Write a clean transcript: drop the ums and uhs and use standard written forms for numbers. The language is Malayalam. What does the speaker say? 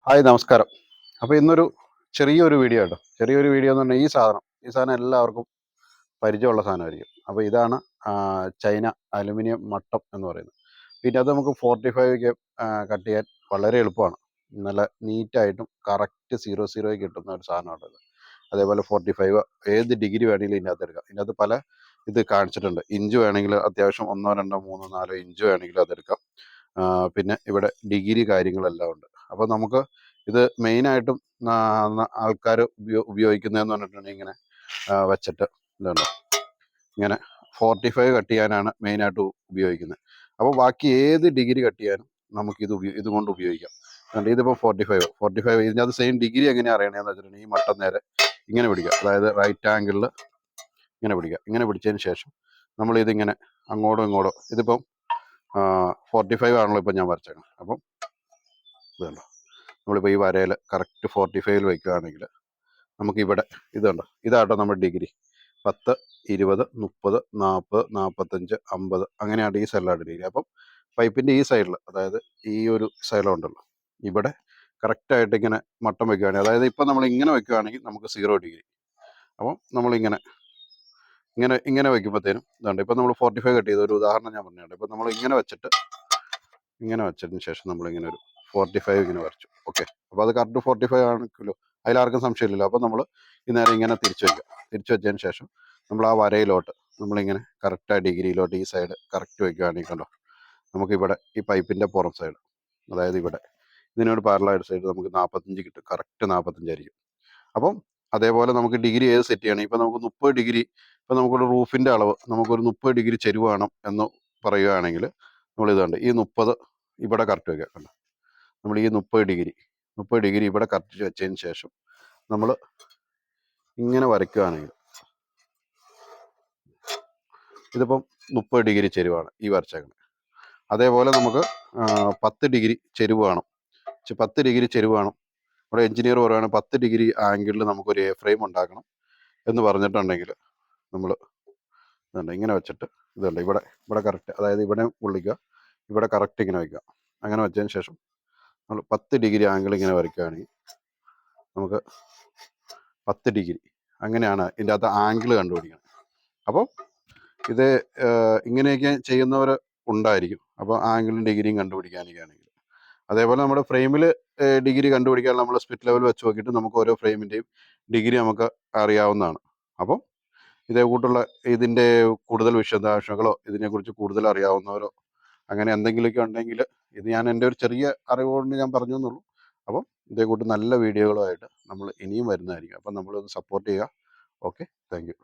ഹായ് നമസ്കാരം. അപ്പോൾ ഇന്നൊരു ചെറിയൊരു വീഡിയോ കേട്ടോ. ചെറിയൊരു വീഡിയോ എന്ന് പറഞ്ഞാൽ ഈ സാധനം എല്ലാവർക്കും പരിചയമുള്ള സാധനമായിരിക്കും. അപ്പോൾ ഇതാണ് ചൈന അലുമിനിയം മട്ടം എന്ന് പറയുന്നത്. പിന്നെ അത് നമുക്ക് 45 കട്ട് ചെയ്യാൻ വളരെ എളുപ്പമാണ്. നല്ല നീറ്റായിട്ടും കറക്റ്റ് 00 കിട്ടുന്ന ഒരു സാധനമാണ് ഇത്. അതേപോലെ 45 ഏത് ഡിഗ്രി വേണമെങ്കിലും ഇതിനകത്ത് എടുക്കാം. ഇതിനകത്ത് പല ഇത് കാണിച്ചിട്ടുണ്ട്. ഇഞ്ച് വേണമെങ്കിൽ അത്യാവശ്യം 1, 2, 3, 4 ഇഞ്ച് വേണമെങ്കിലും അതെടുക്കാം. പിന്നെ ഇവിടെ ഡിഗ്രി കാര്യങ്ങളെല്ലാം ഉണ്ട്. അപ്പോൾ നമുക്ക് ഇത് മെയിനായിട്ടും ആൾക്കാർ ഉപയോഗിക്കുന്നതെന്ന് പറഞ്ഞിട്ടുണ്ടെങ്കിൽ ഇങ്ങനെ വെച്ചിട്ട് ഇതുണ്ടോ ഇങ്ങനെ 45 കട്ട് ചെയ്യാനാണ് മെയിനായിട്ട് ഉപയോഗിക്കുന്നത്. അപ്പോൾ ബാക്കി ഏത് ഡിഗ്രി കട്ട് ചെയ്യാനും നമുക്ക് ഇതുകൊണ്ട് ഉപയോഗിക്കാം. അതുകൊണ്ട് ഇതിപ്പോൾ 45 ഇതിനകത്ത് സെയിം ഡിഗ്രി എങ്ങനെയാണ് അറിയണമെന്ന് വെച്ചിട്ടുണ്ടെങ്കിൽ ഈ മട്ടം നേരെ ഇങ്ങനെ പിടിക്കുക. അതായത് റൈറ്റ് ആംഗിളിൽ ഇങ്ങനെ പിടിക്കുക. ഇങ്ങനെ പിടിച്ചതിന് ശേഷം നമ്മളിതിങ്ങനെ അങ്ങോട്ടും ഇങ്ങോട്ടും ഇതിപ്പം 45 ആണല്ലോ ഇപ്പം ഞാൻ വരച്ചേക്കണം. അപ്പം ഇതുണ്ടോ നമ്മളിപ്പോൾ ഈ വരയിൽ കറക്റ്റ് 45 വയ്ക്കുകയാണെങ്കിൽ നമുക്കിവിടെ ഇതുണ്ടോ ഇതാട്ടോ നമ്മുടെ ഡിഗ്രി 10, 20, 30, 40, 45, 50 അങ്ങനെയാണ് ഈ സൈഡിലാണ് ഡിഗ്രി. അപ്പം പൈപ്പിൻ്റെ ഈ സൈഡിൽ അതായത് ഈ ഒരു സൈഡിലുണ്ടല്ലോ ഇവിടെ കറക്റ്റായിട്ട് ഇങ്ങനെ മട്ടം വയ്ക്കുകയാണെങ്കിൽ അതായത് ഇപ്പം നമ്മൾ ഇങ്ങനെ വയ്ക്കുകയാണെങ്കിൽ നമുക്ക് 0 ഡിഗ്രി. അപ്പം നമ്മളിങ്ങനെ ഇങ്ങനെ ഇങ്ങനെ വയ്ക്കുമ്പോഴത്തേനും ഇതുണ്ട് ഇപ്പം നമ്മൾ 45 കട്ട് ചെയ്ത് ഒരു ഉദാഹരണം ഞാൻ പറഞ്ഞുണ്ട്. ഇപ്പം നമ്മൾ ഇങ്ങനെ വെച്ചതിന് ശേഷം നമ്മളിങ്ങനെ ഒരു 45 ഇങ്ങനെ വരച്ചു. ഓക്കെ, അപ്പോൾ അത് കറക്റ്റ് 45 ആണെങ്കിലോ അതിലാർക്കും സംശയമില്ലല്ലോ. അപ്പോൾ നമ്മൾ ഈ നേരം ഇങ്ങനെ തിരിച്ചു വെച്ചതിന് ശേഷം നമ്മൾ ആ വരയിലോട്ട് നമ്മളിങ്ങനെ കറക്റ്റ് ആ ഡിഗ്രിയിലോട്ട് ഈ സൈഡ് കറക്റ്റ് വയ്ക്കുകയാണെങ്കിൽ കണ്ടോ നമുക്കിവിടെ ഈ പൈപ്പിൻ്റെ പുറം സൈഡ് അതായത് ഇവിടെ ഇതിനോട് പാരലായിട്ട് സൈഡ് നമുക്ക് 45 കിട്ടും. കറക്റ്റ് 45 ആയിരിക്കും. അപ്പം അതേപോലെ നമുക്ക് ഡിഗ്രി ഏത് സെറ്റ് ചെയ്യണം. ഇപ്പം നമുക്ക് 30 ഡിഗ്രി ഇപ്പം നമുക്കൊരു റൂഫിൻ്റെ അളവ് നമുക്കൊരു 30 ഡിഗ്രി ചെരിവ് വേണം എന്ന് പറയുകയാണെങ്കിൽ നമ്മളിതുണ്ട് ഈ 30 ഇവിടെ കറക്റ്റ് വയ്ക്കുക. കണ്ടോ നമ്മൾ ഈ 30 ഡിഗ്രി ഇവിടെ കറക്റ്റ് വെച്ചതിന് ശേഷം നമ്മൾ ഇങ്ങനെ വരയ്ക്കുകയാണെങ്കിൽ ഇതിപ്പം 30 ഡിഗ്രി ചെരിവാണ് ഈ വരച്ചേക്കുന്നത്. അതേപോലെ നമുക്ക് 10 ഡിഗ്രി ചെരിവ് വേണം. 10 ഡിഗ്രി ചെരിവ് വേണം. നമ്മുടെ എഞ്ചിനീയർ പറയുകയാണെങ്കിൽ 10 ഡിഗ്രി ആംഗിളിൽ നമുക്കൊരു എ ഫ്രെയിം ഉണ്ടാക്കണം എന്ന് പറഞ്ഞിട്ടുണ്ടെങ്കിൽ നമ്മൾ ഇതുണ്ട് ഇങ്ങനെ വെച്ചിട്ട് ഇതുണ്ട് ഇവിടെ കറക്റ്റ് അതായത് ഇവിടെ പൊള്ളിക്കുക, ഇവിടെ കറക്റ്റ് ഇങ്ങനെ വയ്ക്കുക. അങ്ങനെ വെച്ചതിന് ശേഷം നമ്മൾ 10 ഡിഗ്രി ആംഗിൾ ഇങ്ങനെ വരയ്ക്കുകയാണെങ്കിൽ നമുക്ക് 10 ഡിഗ്രി അങ്ങനെയാണ് ഇതിൻ്റെ അകത്ത് ആംഗിൾ കണ്ടുപിടിക്കുന്നത്. അപ്പോൾ ഇത് ഇങ്ങനെയൊക്കെ ചെയ്യുന്നവർ ഉണ്ടായിരിക്കും. അപ്പോൾ ആംഗിളും ഡിഗ്രിയും കണ്ടുപിടിക്കാനൊക്കെയാണെങ്കിൽ അതേപോലെ നമ്മുടെ ഫ്രെയിമിൽ ഡിഗ്രി കണ്ടുപിടിക്കാൻ നമ്മൾ സ്പിറ്റ് ലെവൽ വെച്ച് നോക്കിയിട്ട് നമുക്ക് ഓരോ ഫ്രെയിമിൻ്റെയും ഡിഗ്രി നമുക്ക് അറിയാവുന്നതാണ്. അപ്പം ഇതേ കൂട്ടുള്ള ഇതിൻ്റെ കൂടുതൽ വിശദാംശങ്ങളോ ഇതിനെക്കുറിച്ച് കൂടുതൽ അറിയാവുന്നവരോ അങ്ങനെ എന്തെങ്കിലുമൊക്കെ ഉണ്ടെങ്കിൽ ഇത് ഞാൻ എൻ്റെ ഒരു ചെറിയ അറിവുകൊണ്ട് ഞാൻ പറഞ്ഞു എന്നുള്ളൂ. അപ്പം ഇതേ കൂട്ട് നല്ല വീഡിയോകളുമായിട്ട് നമ്മൾ ഇനിയും വരുന്നതായിരിക്കും. അപ്പം നമ്മളൊന്ന് സപ്പോർട്ട് ചെയ്യുക. Okay, thank you.